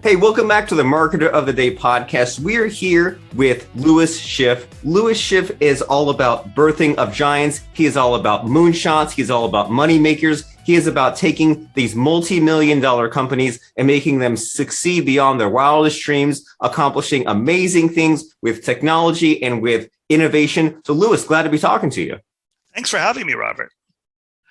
Hey, welcome back to the Marketer of the Day podcast. We're here with Lewis Schiff. Lewis Schiff is all about birthing of giants. He is all about moonshots. He's all about money makers. He is about taking these multi-million-dollar companies and making them succeed beyond their wildest dreams, accomplishing amazing things with technology and with innovation. So Lewis, glad to be talking to you. Thanks for having me, Robert.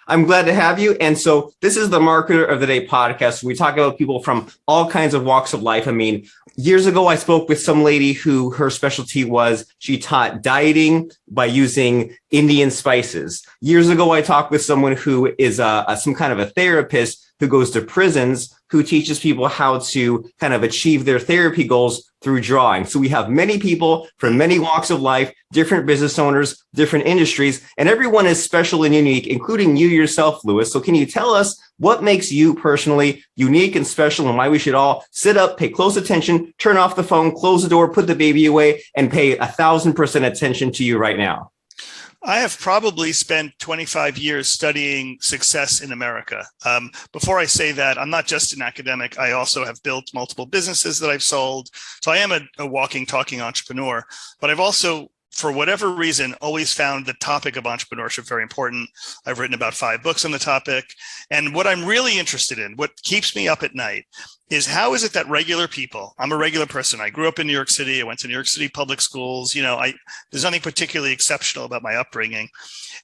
I'm glad to have you. And so this is the Marketer of the Day podcast. We talk about people from all kinds of walks of life. I mean, years ago, I spoke with some lady who her specialty was she taught dieting by using Indian spices. Years ago, I talked with someone who is some kind of a therapist who goes to prisons, who teaches people how to kind of achieve their therapy goals through drawing. So we have many people from many walks of life, different business owners, different industries, and everyone is special and unique, including you yourself, Lewis. So can you tell us what makes you personally unique and special and why we should all sit up, pay close attention, turn off the phone, close the door, put the baby away, and pay 1,000% attention to you right now? I have probably spent 25 years studying success in America. Before I say that, I'm not just an academic. I also have built multiple businesses that I've sold. So I am a walking, talking entrepreneur, but I've also, for whatever reason, always found the topic of entrepreneurship very important. I've written about 5 books on the topic. And what I'm really interested in, what keeps me up at night, is how is it that regular people, I'm a regular person. I grew up in New York City. I went to New York City public schools. There's nothing particularly exceptional about my upbringing.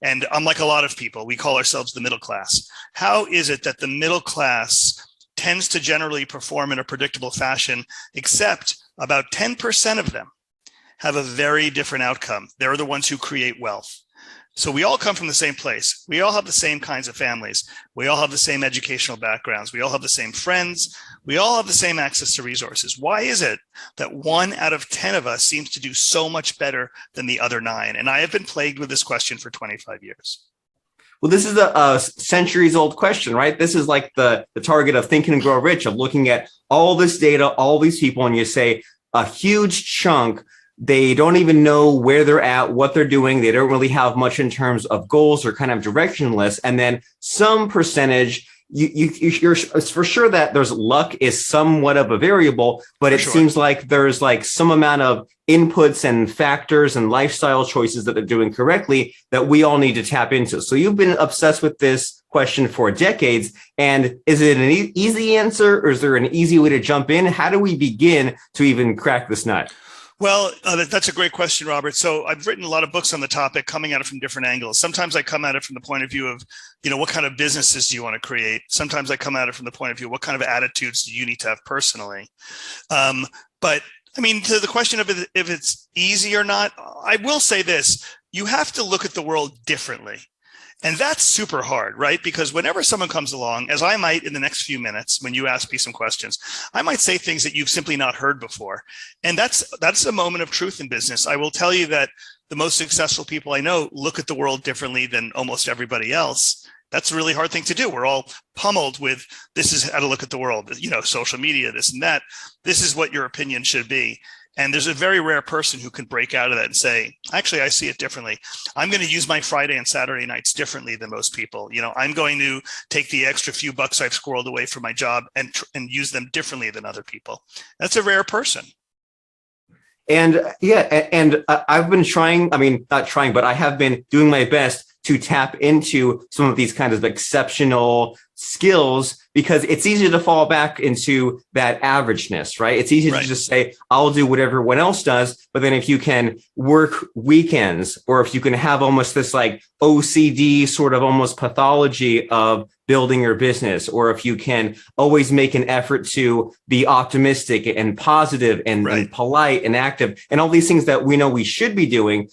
And unlike a lot of people, we call ourselves the middle class. How is it that the middle class tends to generally perform in a predictable fashion, except about 10% of them have a very different outcome? They're the ones who create wealth. So we all come from the same place. We all have the same kinds of families. We all have the same educational backgrounds. We all have the same friends. We all have the same access to resources. Why is it that 1 out of 10 of us seems to do so much better than the other 9? And I have been plagued with this question for 25 years. Well, this is a centuries old question, right? This is like the target of Think and Grow Rich, of looking at all this data, all these people, and you say a huge chunk, they don't even know where they're at, what they're doing. They don't really have much in terms of goals or kind of directionless. And then some percentage, you're for sure that there's luck is somewhat of a variable, but it seems like there's like some amount of inputs and factors and lifestyle choices that they're doing correctly that we all need to tap into. So you've been obsessed with this question for decades. And is it an easy answer, or is there an easy way to jump in? How do we begin to even crack this nut? Well, that's a great question, Robert. So I've written a lot of books on the topic, coming at it from different angles. Sometimes I come at it from the point of view of, what kind of businesses do you want to create? Sometimes I come at it from the point of view, what kind of attitudes do you need to have personally? But I mean, to the question of if it's easy or not, I will say this: you have to look at the world differently. And that's super hard, right? Because whenever someone comes along, as I might in the next few minutes, when you ask me some questions, I might say things that you've simply not heard before. And that's a moment of truth in business. I will tell you that the most successful people I know look at the world differently than almost everybody else. That's a really hard thing to do. We're all pummeled with, this is how to look at the world, social media, this and that. This is what your opinion should be. And there's a very rare person who can break out of that and say, actually, I see it differently. I'm going to use my Friday and Saturday nights differently than most people. I'm going to take the extra few bucks I've squirreled away from my job and use them differently than other people. That's a rare person. And I've been trying, not trying, but I have been doing my best to tap into some of these kinds of exceptional skills, because it's easy to fall back into that averageness, right? It's easy to just say, I'll do what everyone else does. But then if you can work weekends, or if you can have almost this like OCD sort of almost pathology of building your business, or if you can always make an effort to be optimistic and positive and polite and active and all these things that we know we should be doing.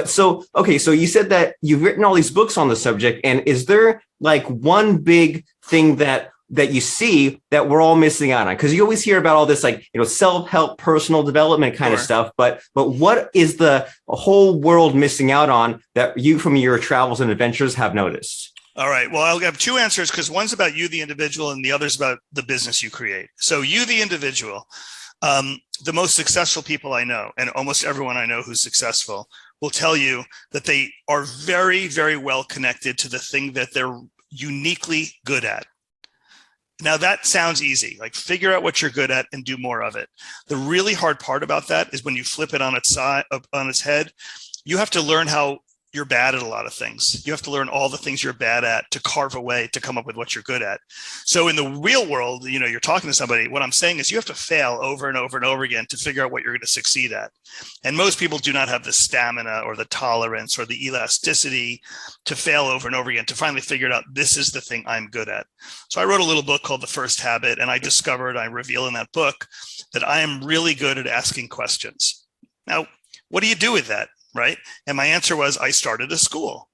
So you said that you've written all these books on the subject. And is there like one big thing that you see that we're all missing out on? Because you always hear about all this, self-help, personal development kind of stuff. But what is the whole world missing out on that you, from your travels and adventures, have noticed? All right. Well, I'll have 2 answers, because one's about you, the individual, and the other's about the business you create. So you, the individual, the most successful people I know, and almost everyone I know who's successful, will tell you that they are very, very well connected to the thing that they're uniquely good at. Now that sounds easy, like figure out what you're good at and do more of it. The really hard part about that is when you flip it on its side, on its head, you have to learn how you're bad at a lot of things. You have to learn all the things you're bad at to carve away to come up with what you're good at. So in the real world, you're talking to somebody, what I'm saying is you have to fail over and over and over again to figure out what you're going to succeed at. And most people do not have the stamina or the tolerance or the elasticity to fail over and over again to finally figure it out. This is the thing I'm good at. So I wrote a little book called The First Habit, and I reveal in that book that I am really good at asking questions. Now, what do you do with that? Right? And my answer was, I started a school.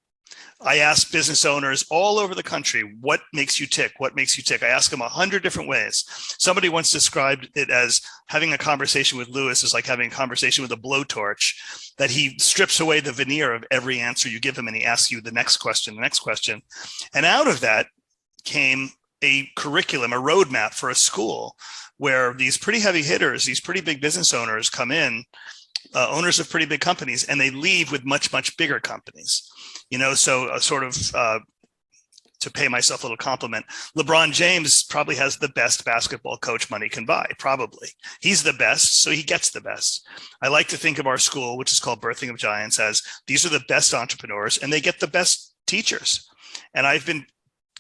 I asked business owners all over the country, what makes you tick? What makes you tick? I asked them 100 different ways. Somebody once described it as having a conversation with Lewis is like having a conversation with a blowtorch, that he strips away the veneer of every answer you give him and he asks you the next question. And out of that came a curriculum, a roadmap for a school where these pretty heavy hitters, these pretty big business owners come in, owners of pretty big companies, and they leave with much, much bigger companies. So to pay myself a little compliment, LeBron James probably has the best basketball coach money can buy, probably. He's the best, so he gets the best. I like to think of our school, which is called Birthing of Giants, as these are the best entrepreneurs, and they get the best teachers. And I've been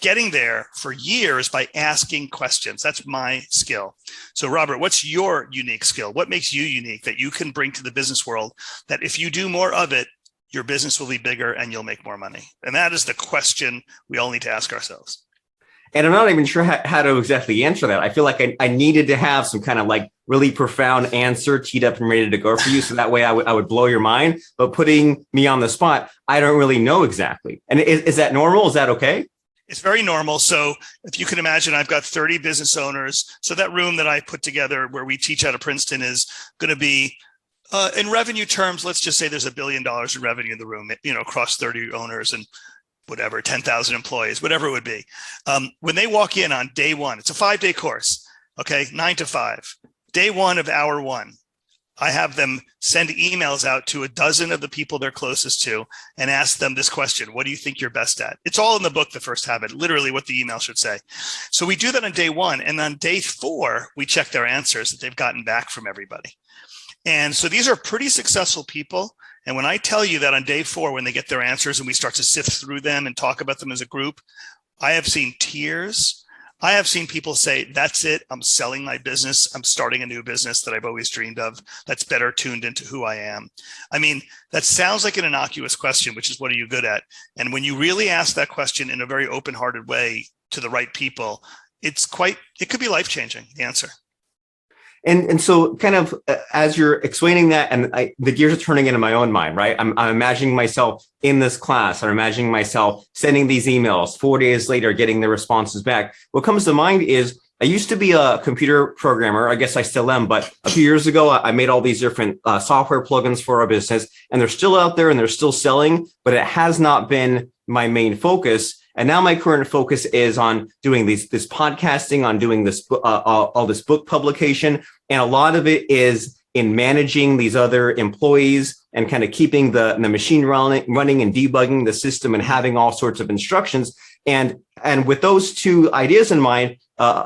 getting there for years by asking questions. That's my skill. So Robert, what's your unique skill? What makes you unique that you can bring to the business world that if you do more of it, your business will be bigger and you'll make more money? And that is the question we all need to ask ourselves. And I'm not even sure how to exactly answer that. I feel like I needed to have some kind of like really profound answer teed up and ready to go for you. So that way I would blow your mind. But putting me on the spot, I don't really know exactly. And is that normal? Is that okay? It's very normal. So if you can imagine, I've got 30 business owners. So that room that I put together where we teach out of Princeton is going to be, in revenue terms, let's just say there's $1 billion in revenue in the room, across 30 owners and whatever, 10,000 employees, whatever it would be. When they walk in on day one, it's a 5-day course, okay, 9 to 5. Day one of hour one, I have them send emails out to a dozen of the people they're closest to and ask them this question: what do you think you're best at? It's all in the book, The First Habit, literally what the email should say. So we do that on day one. And on day 4, we check their answers that they've gotten back from everybody. And so these are pretty successful people. And when I tell you that on day 4, when they get their answers and we start to sift through them and talk about them as a group, I have seen tears. I have seen people say, that's it. I'm selling my business. I'm starting a new business that I've always dreamed of that's better tuned into who I am. I mean, that sounds like an innocuous question, which is, what are you good at? And when you really ask that question in a very open-hearted way to the right people, it could be life-changing, the answer. And so kind of as you're explaining that, and the gears are turning into my own mind, right? I'm imagining myself in this class. I'm imagining myself sending these emails, 4 days later, getting the responses back. What comes to mind is I used to be a computer programmer. I guess I still am, but a few years ago, I made all these different software plugins for our business, and they're still out there and they're still selling, but it has not been my main focus. And now my current focus is on doing this podcasting, on doing this all this book publication, and a lot of it is in managing these other employees and kind of keeping the machine running and debugging the system and having all sorts of instructions. And with those two ideas in mind,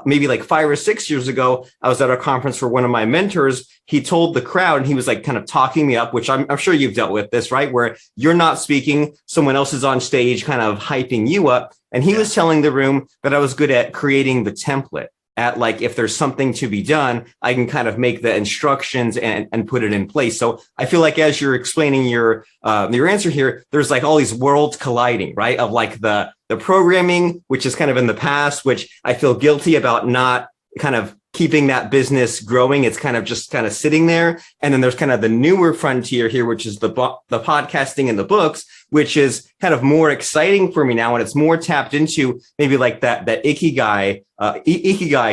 maybe like 5 or 6 years ago, I was at a conference for one of my mentors. He told the crowd, and he was like kind of talking me up, which I'm sure you've dealt with this, right? Where you're not speaking, someone else is on stage kind of hyping you up. And he was telling the room that I was good at creating the template. At like, if there's something to be done, I can kind of make the instructions and put it in place. So I feel like as you're explaining your answer here, there's like all these worlds colliding, right? Of like the programming, which is kind of in the past, which I feel guilty about not kind of keeping that business growing. It's kind of sitting there. And then there's kind of the newer frontier here, which is the podcasting and the books, which is kind of more exciting for me now. And it's more tapped into maybe like that ikigai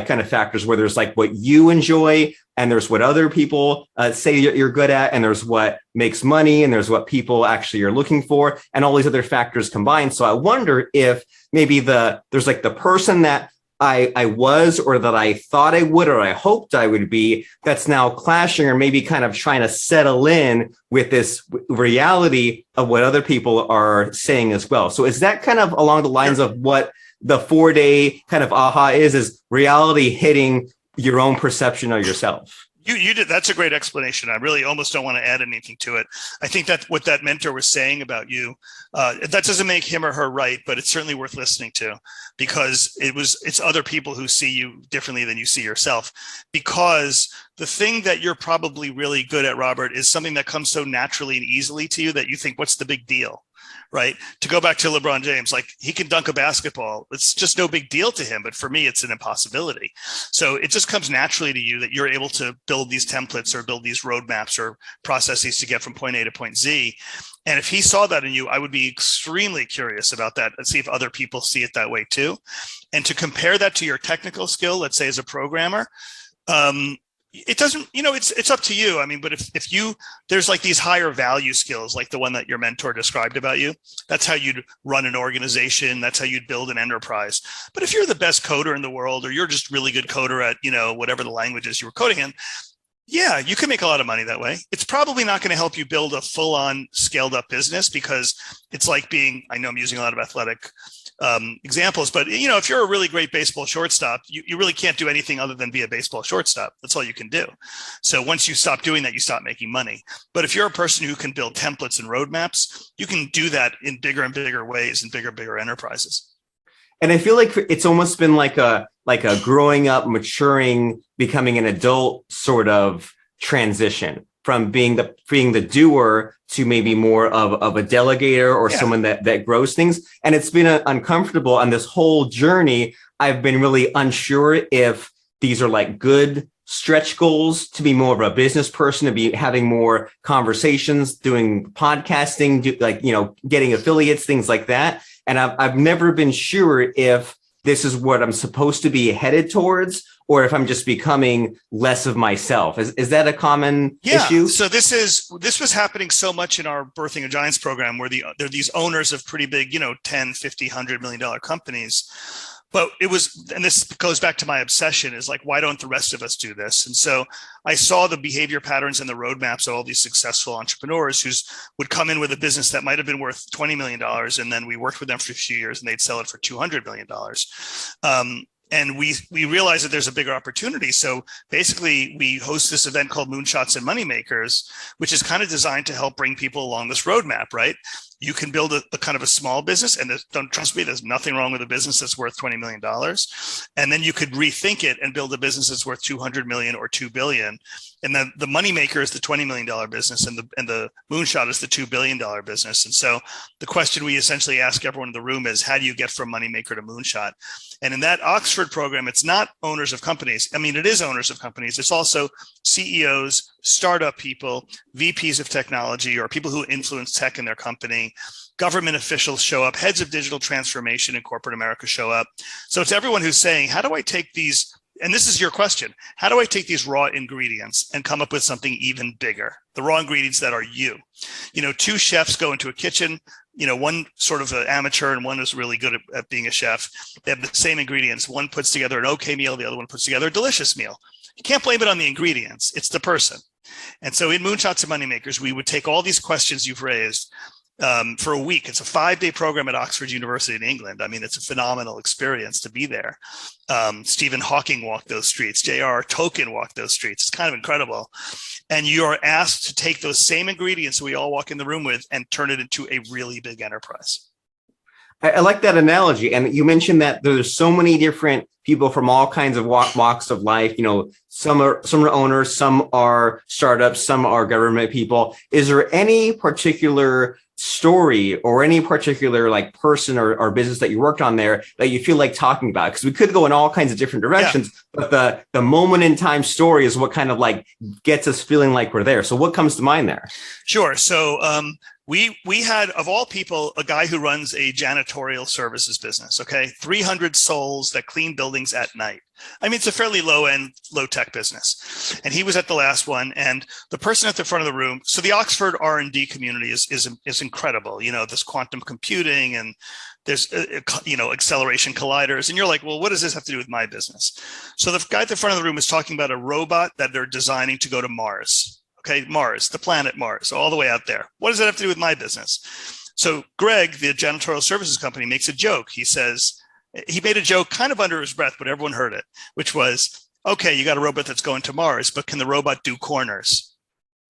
kind of factors, where there's like what you enjoy and there's what other people say you're good at, and there's what makes money, and there's what people actually are looking for, and all these other factors combined. So I wonder if maybe there's like the person that I was, or that I thought I would, or I hoped I would be, that's now clashing or maybe kind of trying to settle in with this reality of what other people are saying as well. So is that kind of along the lines of what the 4-day kind of aha is reality hitting your own perception of yourself? You did. That's a great explanation. I really almost don't want to add anything to it. I think that what that mentor was saying about you, that doesn't make him or her right, but it's certainly worth listening to, because it's other people who see you differently than you see yourself. Because the thing that you're probably really good at, Robert, is something that comes so naturally and easily to you that you think, what's the big deal? Right? To go back to LeBron James, like, he can dunk a basketball. It's just no big deal to him. But for me, it's an impossibility. So it just comes naturally to you that you're able to build these templates or build these roadmaps or processes to get from point A to point Z. And if he saw that in you, I would be extremely curious about that and see if other people see it that way too. And to compare that to your technical skill, let's say as a programmer, it doesn't, it's up to you. I mean, but if there's like these higher value skills, like the one that your mentor described about you, that's how you'd run an organization. That's how you'd build an enterprise. But if you're the best coder in the world, or you're just really good coder at, whatever the language is you were coding in, yeah, you can make a lot of money that way. It's probably not going to help you build a full-on scaled up business, because it's like I know I'm using a lot of athletic examples, but if you're a really great baseball shortstop, you really can't do anything other than be a baseball shortstop. That's all you can do. So once you stop doing that, you stop making money. But if you're a person who can build templates and roadmaps, you can do that in bigger and bigger ways in bigger enterprises. And I feel like it's almost been like a growing up, maturing, becoming an adult sort of transition from being the doer to maybe more of a delegator or someone that grows things. And it's been uncomfortable on this whole journey. I've been really unsure if these are like good stretch goals to be more of a business person, to be having more conversations, doing podcasting, getting affiliates, things like that. And I've never been sure if this is what I'm supposed to be headed towards, or if I'm just becoming less of myself. Is that a common issue? So this was happening so much in our Birthing of Giants program, where there are these owners of pretty big, 10, 50, $100 million companies. But and this goes back to my obsession, is like, why don't the rest of us do this? And so I saw the behavior patterns and the roadmaps of all these successful entrepreneurs who would come in with a business that might have been worth $20 million. And then we worked with them for a few years and they'd sell it for $200 million. And we realized that there's a bigger opportunity. So basically, we host this event called Moonshots and Moneymakers, which is kind of designed to help bring people along this roadmap, right? You can build a kind of a small business, and don't trust me, there's nothing wrong with a business that's worth $20 million. And then you could rethink it and build a business that's worth 200 million or 2 billion. And then the Moneymaker is the $20 million business, and the Moonshot is the $2 billion business. And so the question we essentially ask everyone in the room is, how do you get from Moneymaker to Moonshot? And in that Oxford program, it's not owners of companies. I mean, it is owners of companies. It's also CEOs, startup people, VPs of technology, or people who influence tech in their company. Government officials show up, heads of digital transformation in corporate America show up. So it's everyone who's saying, how do I take these, and this is your question, how do I take these raw ingredients and come up with something even bigger? The raw ingredients that are you. Two chefs go into a kitchen, one sort of an amateur and one is really good at being a chef. They have the same ingredients. One puts together an okay meal, the other one puts together a delicious meal. You can't blame it on the ingredients, it's the person. And so in Moonshots and Moneymakers, we would take all these questions you've raised for a week. It's a 5-day program at Oxford University in England. I mean, it's a phenomenal experience to be there. Stephen Hawking walked those streets. J.R.R. Tolkien walked those streets. It's kind of incredible. And you are asked to take those same ingredients we all walk in the room with and turn it into a really big enterprise. I like that analogy. And you mentioned that there's so many different people from all kinds of walks of life. Some are owners, some are startups, some are government people. Is there any particular story or any particular like person or business that you worked on there that you feel like talking about? Because we could go in all kinds of different directions, but the moment in time story is what kind of like gets us feeling like we're there. So what comes to mind there? Sure. So We had, of all people, a guy who runs a janitorial services business, okay? 300 souls that clean buildings at night. I mean, it's a fairly low-end, low-tech business. And he was at the last one, and the person at the front of the room, so the Oxford R&D community is incredible. You know, there's quantum computing and there's, acceleration colliders. And you're like, well, what does this have to do with my business? So the guy at the front of the room is talking about a robot that they're designing to go to Mars. Okay, Mars, the planet Mars, all the way out there. What does that have to do with my business? So Greg, the janitorial services company, makes a joke. He says, he made a joke kind of under his breath, but everyone heard it, which was, okay, you got a robot that's going to Mars, but can the robot do corners?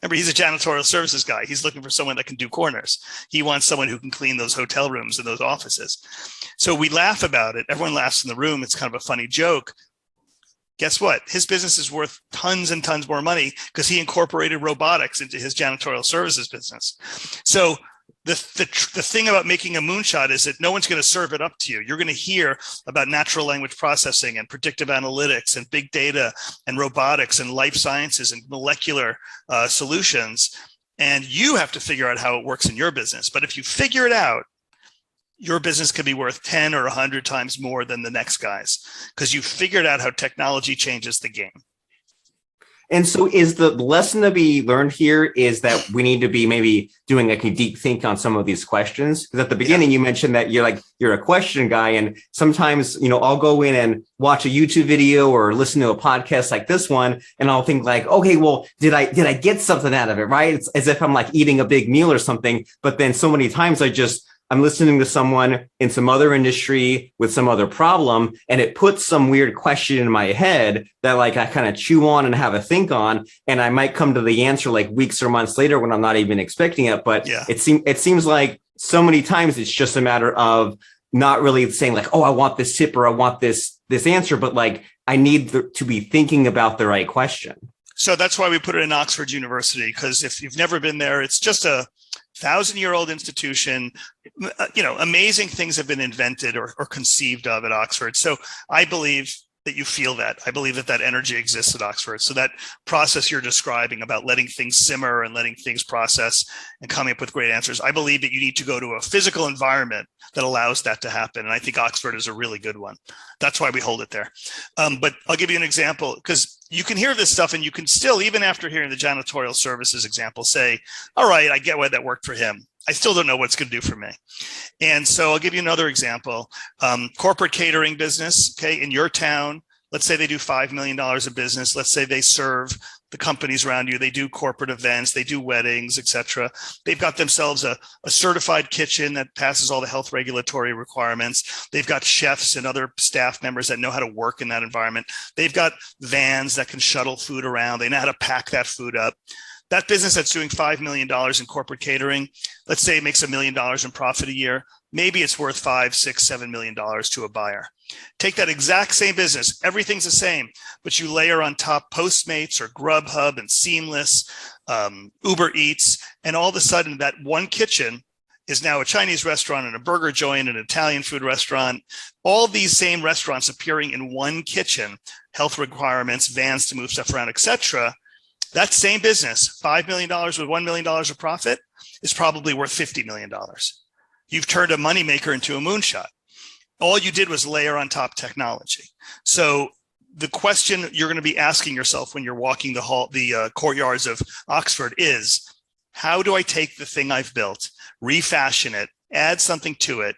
Remember, he's a janitorial services guy. He's looking for someone that can do corners. He wants someone who can clean those hotel rooms and those offices. So we laugh about it. Everyone laughs in the room. It's kind of a funny joke. Guess what? His business is worth tons and tons more money because he incorporated robotics into his janitorial services business. So the thing about making a moonshot is that no one's going to serve it up to you. You're going to hear about natural language processing and predictive analytics and big data and robotics and life sciences and molecular solutions. And you have to figure out how it works in your business. But if you figure it out, your business could be worth 10 or 100 times more than the next guy's because you figured out how technology changes the game. And so is the lesson to be learned here is that we need to be maybe doing a deep think on some of these questions? Because at the beginning, you mentioned that you're a question guy. And sometimes, I'll go in and watch a YouTube video or listen to a podcast like this one. And I'll think like, okay, well, did I get something out of it? Right. It's as if I'm like eating a big meal or something. But then so many times I'm listening to someone in some other industry with some other problem, and it puts some weird question in my head that like I kind of chew on and have a think on, and I might come to the answer like weeks or months later when I'm not even expecting it. But it seems like so many times it's just a matter of not really saying like, oh, I want this tip or I want this answer, but like I need to be thinking about the right question. So that's why we put it in Oxford University, because if you've never been there, it's just a 1,000-year-old institution. Amazing things have been invented or conceived of at Oxford. So I believe that you feel that. I believe that energy exists at Oxford. So that process you're describing about letting things simmer and letting things process and coming up with great answers, I believe that you need to go to a physical environment that allows that to happen. And I think Oxford is a really good one. That's why we hold it there. But I'll give you an example, because you can hear this stuff and you can still, even after hearing the janitorial services example, say, all right, I get why that worked for him. I still don't know what it's going to do for me. And so I'll give you another example. Corporate catering business, okay, in your town, let's say they do $5 million of business. Let's say they serve the companies around you. They do corporate events, they do weddings, etc. They've got themselves a certified kitchen that passes all the health regulatory requirements. They've got chefs and other staff members that know how to work in that environment. They've got vans that can shuttle food around. They know how to pack that food up. That business that's doing $5 million in corporate catering, let's say it makes $1 million in profit a year. Maybe it's worth $5, $6, $7 million to a buyer. Take that exact same business, everything's the same, but you layer on top Postmates or Grubhub and Seamless, Uber Eats, and all of a sudden that one kitchen is now a Chinese restaurant and a burger joint and an Italian food restaurant. All these same restaurants appearing in one kitchen, health requirements, vans to move stuff around, etc. That same business, $5 million with $1 million of profit, is probably worth $50 million. You've turned a moneymaker into a moonshot. All you did was layer on top technology. So the question you're going to be asking yourself when you're walking the courtyards of Oxford is, how do I take the thing I've built, refashion it, add something to it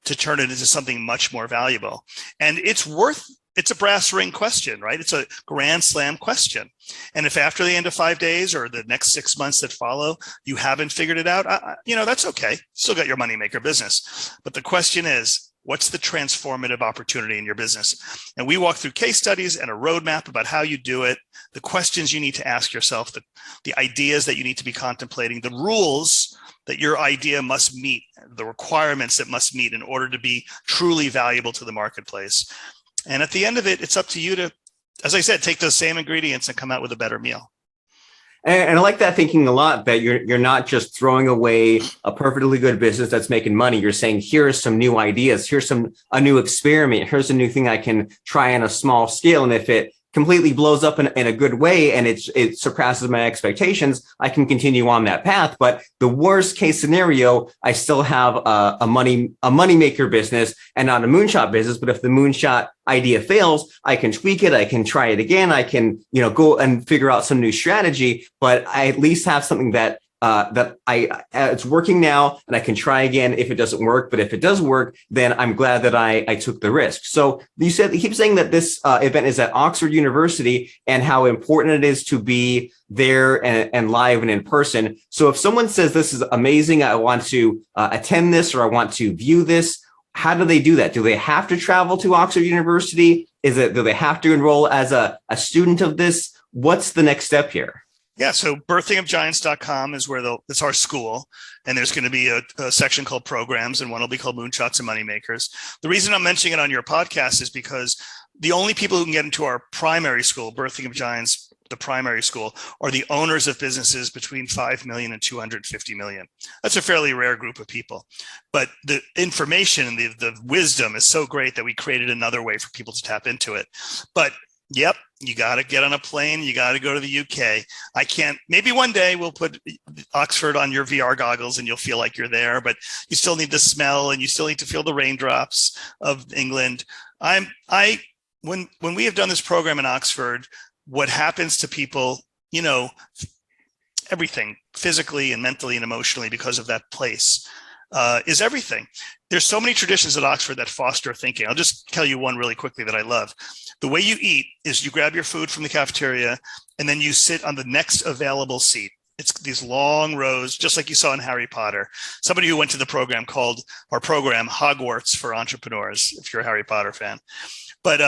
to turn it into something much more valuable? And it's a brass ring question, right? It's a grand slam question. And if after the end of 5 days or the next 6 months that follow, you haven't figured it out, that's okay. Still got your moneymaker business. But the question is, what's the transformative opportunity in your business? And we walk through case studies and a roadmap about how you do it, the questions you need to ask yourself, the ideas that you need to be contemplating, the rules that your idea must meet, the requirements it must meet in order to be truly valuable to the marketplace. And at the end of it, it's up to you to, as I said, take those same ingredients and come out with a better meal. And I like that thinking a lot, that you're not just throwing away a perfectly good business that's making money. You're saying, here are some new ideas. Here's a new experiment. Here's a new thing I can try on a small scale. And if it completely blows up in a good way and it surpasses my expectations, I can continue on that path. But the worst case scenario, I still have a money maker business and not a moonshot business. But if the moonshot idea fails, I can tweak it. I can try it again. I can, go and figure out some new strategy, but I at least have something that it's working now and I can try again if it doesn't work. But if it does work, then I'm glad that I took the risk. So you keep saying that this event is at Oxford University and how important it is to be there and live and in person. So if someone says this is amazing, I want to attend this or I want to view this, how do they do that? Do they have to travel to Oxford University? Do they have to enroll as a student of this? What's the next step here? Yeah, so birthingofgiants.com is where it's our school, and there's going to be a section called programs, and one will be called Moonshots and Moneymakers. The reason I'm mentioning it on your podcast is because the only people who can get into our primary school, Birthing of Giants, the primary school, are the owners of businesses between 5 million and 250 million. That's a fairly rare group of people. But the information and the wisdom is so great that we created another way for people to tap into it. But yep, you got to get on a plane. You got to go to the UK. Maybe one day we'll put Oxford on your VR goggles and you'll feel like you're there, but you still need the smell and you still need to feel the raindrops of England. When we have done this program in Oxford, what happens to people, everything physically and mentally and emotionally because of that place is everything. There's so many traditions at Oxford that foster thinking. I'll just tell you one really quickly that I love. The way you eat is you grab your food from the cafeteria and then you sit on the next available seat. It's these long rows, just like you saw in Harry Potter. Somebody who went to the program called our program Hogwarts for Entrepreneurs, if you're a Harry Potter fan. But,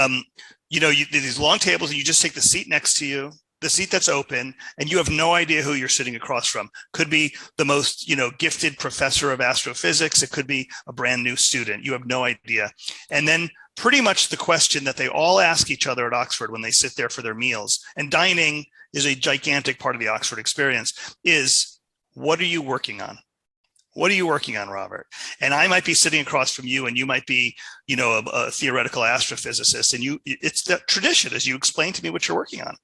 these long tables and you just take the seat next to you, the seat that's open, and you have no idea who you're sitting across from. Could be the most, gifted professor of astrophysics. It could be a brand new student. You have no idea. And then pretty much the question that they all ask each other at Oxford when they sit there for their meals, and dining is a gigantic part of the Oxford experience, is what are you working on? What are you working on, Robert? And I might be sitting across from you and you might be, a theoretical astrophysicist, and it's the tradition as you explain to me what you're working on.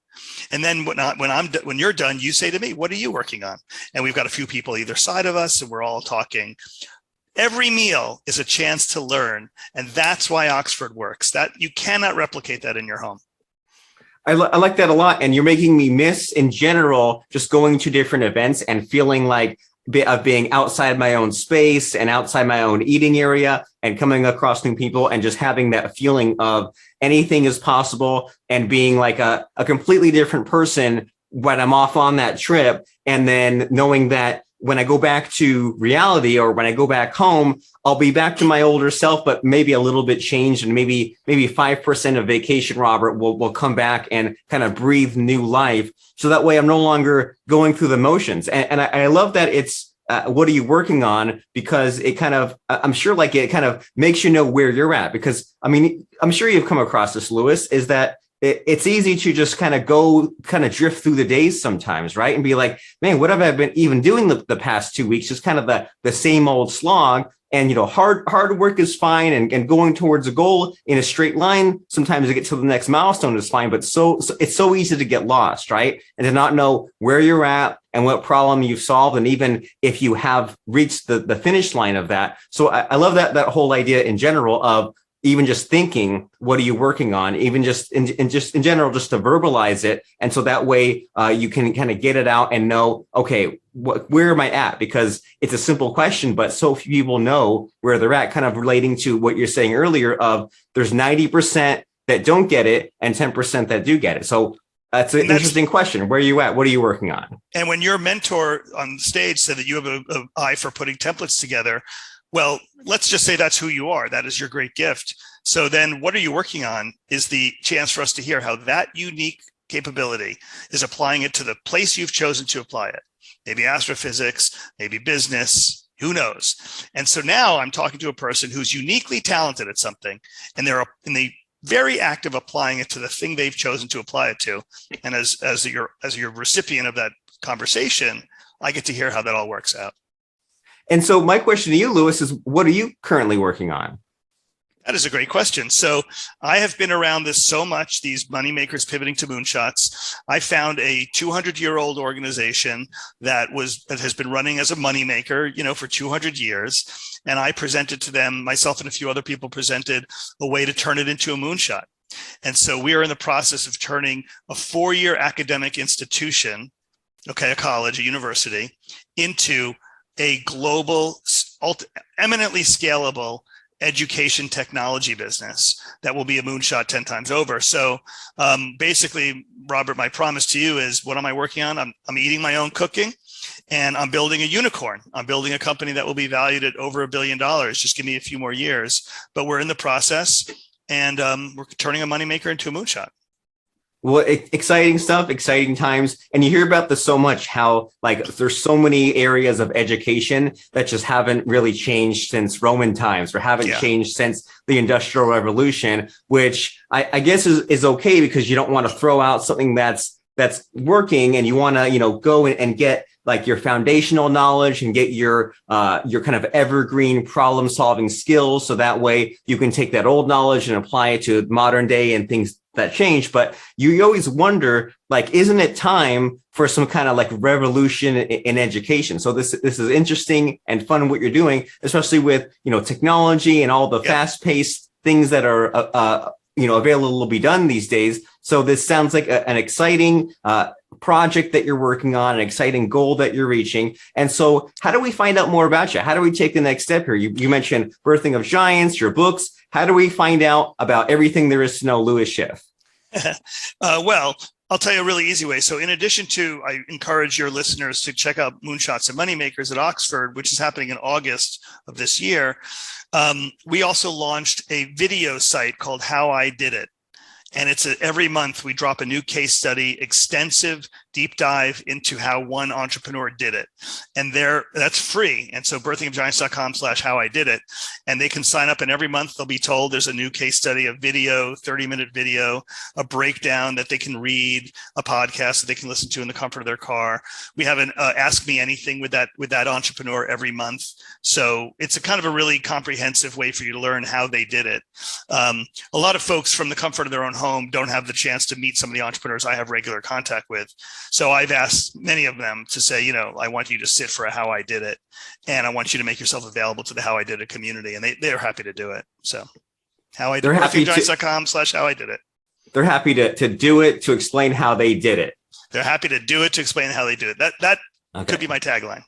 And then when you're done, you say to me, what are you working on? And we've got a few people either side of us and we're all talking. Every meal is a chance to learn. And that's why Oxford works. That you cannot replicate that in your home. I like that a lot. And you're making me miss in general, just going to different events and feeling like of being outside my own space and outside my own eating area and coming across new people and just having that feeling of anything is possible and being like a completely different person when I'm off on that trip. And then knowing that when I go back to reality or when I go back home, I'll be back to my older self, but maybe a little bit changed, and maybe 5% of vacation Robert will come back and kind of breathe new life. So that way I'm no longer going through the motions. And I love that it's what are you working on? Because it kind of, I'm sure like it kind of makes you know where you're at. Because I'm sure you've come across this, Lewis, is that it's easy to just kind of drift through the days sometimes, right? And be like, man, what have I been even doing the past 2 weeks? Just kind of the same old slog. And, hard work is fine. And going towards a goal in a straight line, sometimes to get to the next milestone is fine. But so it's so easy to get lost, right? And to not know where you're at and what problem you've solved. And even if you have reached the finish line of that. So I love that whole idea in general of even just thinking, what are you working on? Even just in general, just to verbalize it. And so that way you can kind of get it out and know, okay, where am I at? Because it's a simple question, but so few people know where they're at, kind of relating to what you're saying earlier of there's 90% that don't get it and 10% that do get it. So that's an interesting question. Where are you at? What are you working on? And when your mentor on stage said that you have an eye for putting templates together, well, let's just say that's who you are. That is your great gift. So then what are you working on is the chance for us to hear how that unique capability is applying it to the place you've chosen to apply it. Maybe astrophysics, maybe business, who knows? And so now I'm talking to a person who's uniquely talented at something, and they're in the very act of applying it to the thing they've chosen to apply it to. And as your recipient of that conversation, I get to hear how that all works out. And so my question to you, Lewis, is what are you currently working on? That is a great question. So I have been around this so much, these money makers pivoting to moonshots. I found a 200-year-old organization that has been running as a moneymaker, for 200 years. And I presented to them, myself and a few other people presented a way to turn it into a moonshot. And so we are in the process of turning a 4-year academic institution, a college, a university, into a global, eminently scalable education technology business that will be a moonshot 10 times over. So basically, Robert, my promise to you is, what am I working on? I'm eating my own cooking, and I'm building a unicorn. I'm building a company that will be valued at over $1 billion. Just give me a few more years, but we're in the process, and we're turning a moneymaker into a moonshot. Well, exciting stuff, exciting times. And you hear about this so much, how there's so many areas of education that just haven't really changed since Roman times, or haven't changed since the Industrial Revolution, which I guess is okay, because you don't want to throw out something that's working, and you want to, go and get your foundational knowledge and get your kind of evergreen problem solving skills. So that way you can take that old knowledge and apply it to modern day and things that change. But you always wonder, isn't it time for some kind of revolution in education? So this is interesting and fun what you're doing, especially with, technology and all the fast paced things that are, available to be done these days. So this sounds like an exciting, project that you're working on, an exciting goal that you're reaching. And so how do we find out more about you? How do we take the next step here? You mentioned Birthing of Giants, your books. How do we find out about everything there is to know Lewis Schiff? Well, I'll tell you a really easy way. So in addition to, I encourage your listeners to check out Moonshots and Moneymakers at Oxford, which is happening in August of this year. We also launched a video site called How I Did It. And it's every month we drop a new case study, extensive deep dive into how one entrepreneur did it. And that's free. And so birthingofgiants.com/howididit. And they can sign up, and every month they'll be told there's a new case study, a video, 30-minute video, a breakdown that they can read, a podcast that they can listen to in the comfort of their car. We have an Ask Me Anything with that entrepreneur every month. So it's a kind of a really comprehensive way for you to learn how they did it. A lot of folks from the comfort of their own home don't have the chance to meet some of the entrepreneurs I have regular contact with. So I've asked many of them to say, I want you to sit for a How I Did It, and I want you to make yourself available to the How I Did It community. And they're happy to do it. So birthingofgiants.com/howididit. They're happy to do it, to explain how they did it. They're happy to do it, to explain how they do it. That could be my tagline.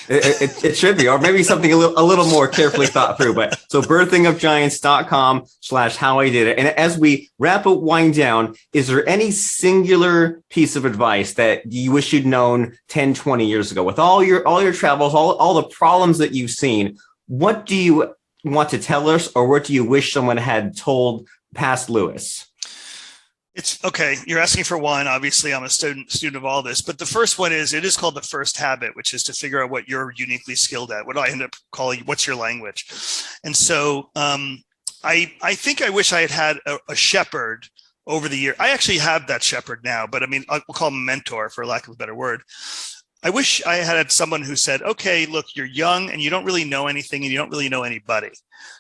It should be, or maybe something a little more carefully thought through. But so birthingofgiants.com/howididit. And as we wind down, is there any singular piece of advice that you wish you'd known 10, 20 years ago, with all your travels, all the problems that you've seen? What do you want to tell us, or what do you wish someone had told past Lewis? It's okay. You're asking for one. Obviously, I'm a student of all this, but the first one is, it is called the first habit, which is to figure out what you're uniquely skilled at. What do I end up calling, what's your language? And so I think I wish I had a shepherd over the year. I actually have that shepherd now, but we'll call him a mentor, for lack of a better word. I wish I had someone who said, okay, look, you're young and you don't really know anything and you don't really know anybody.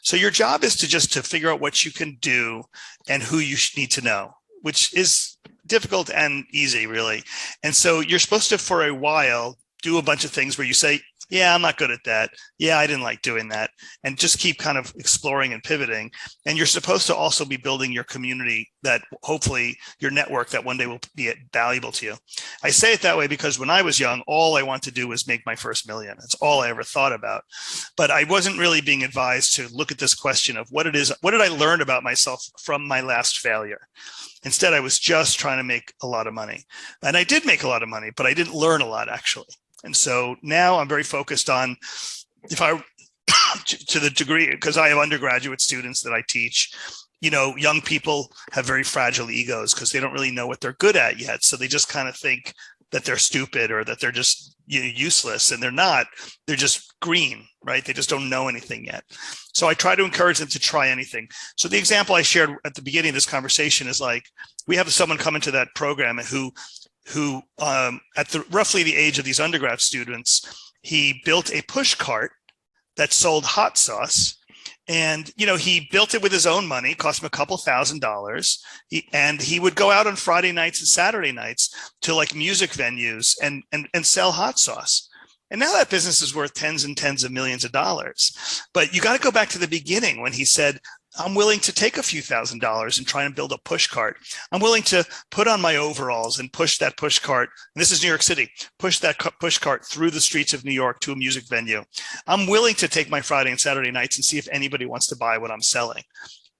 So your job is to figure out what you can do and who you need to know, which is difficult and easy, really. And so you're supposed to, for a while, do a bunch of things where you say, yeah, I'm not good at that. Yeah, I didn't like doing that. And just keep kind of exploring and pivoting. And you're supposed to also be building your community, that hopefully your network that one day will be valuable to you. I say it that way because when I was young, all I wanted to do was make my first million. That's all I ever thought about. But I wasn't really being advised to look at this question of what did I learn about myself from my last failure? Instead, I was just trying to make a lot of money. And I did make a lot of money, but I didn't learn a lot, actually. And so now I'm very focused on, if I, to the degree, because I have undergraduate students that I teach, young people have very fragile egos because they don't really know what they're good at yet. So they just kind of think that they're stupid or that they're just useless, and they're not. They're just green, right? They just don't know anything yet. So I try to encourage them to try anything. So the example I shared at the beginning of this conversation is we have someone come into that program who at roughly the age of these undergrad students, he built a push cart that sold hot sauce, And, he built it with his own money, cost him a couple $1,000s. And he would go out on Friday nights and Saturday nights to like music venues and sell hot sauce. And now that business is worth tens and tens of millions of dollars. But you got to go back to the beginning when he said, I'm willing to take a few $1,000s and try and build a push cart. I'm willing to put on my overalls and push that push cart. And this is New York City, push that push cart through the streets of New York to a music venue. I'm willing to take my Friday and Saturday nights and see if anybody wants to buy what I'm selling.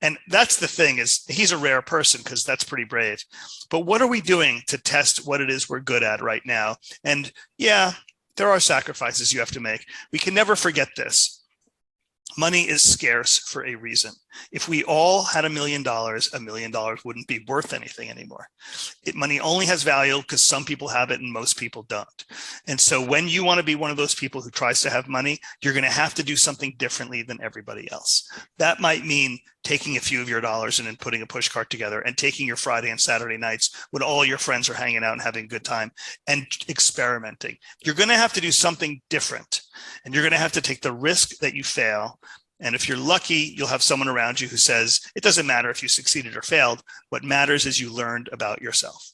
And that's the thing, is he's a rare person because that's pretty brave. But what are we doing to test what it is we're good at right now? And yeah, there are sacrifices you have to make. We can never forget this. Money is scarce for a reason. If we all had $1 million, $1 million wouldn't be worth anything anymore. Money only has value because some people have it and most people don't. And so when you want to be one of those people who tries to have money, you're going to have to do something differently than everybody else. That might mean taking a few of your dollars and then putting a push cart together and taking your Friday and Saturday nights when all your friends are hanging out and having a good time and experimenting. You're going to have to do something different, and you're going to have to take the risk that you fail. And if you're lucky, you'll have someone around you who says, it doesn't matter if you succeeded or failed. What matters is you learned about yourself.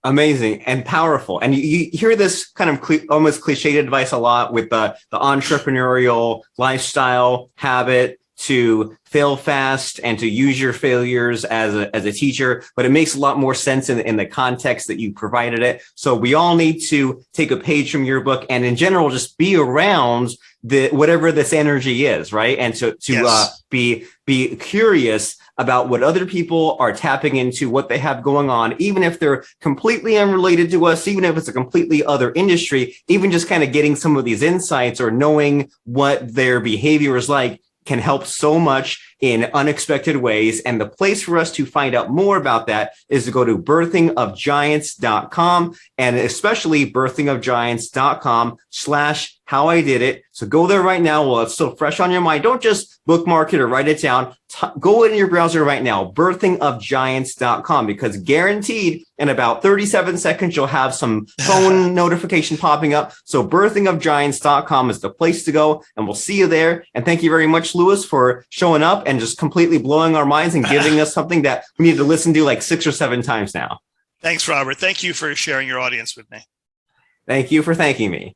Amazing and powerful. And you hear this kind of almost cliched advice a lot with the entrepreneurial lifestyle habit to fail fast and to use your failures as a teacher, but it makes a lot more sense in the context that you provided it. So we all need to take a page from your book and in general, just be around whatever this energy is, right? And to yes. Be curious about what other people are tapping into, what they have going on, even if they're completely unrelated to us, even if it's a completely other industry, even just kind of getting some of these insights or knowing what their behavior is like can help so much in unexpected ways. And the place for us to find out more about that is to go to birthingofgiants.com, and especially birthingofgiants.com/howididit. So go there right now while it's still fresh on your mind. Don't just bookmark it or write it down. Go in your browser right now, birthingofgiants.com, because guaranteed in about 37 seconds, you'll have some phone notification popping up. So birthingofgiants.com is the place to go, and we'll see you there. And thank you very much, Lewis, for showing up and just completely blowing our minds and giving us something that we need to listen to like 6 or 7 times now. Thanks, Robert. Thank you for sharing your audience with me. Thank you for thanking me.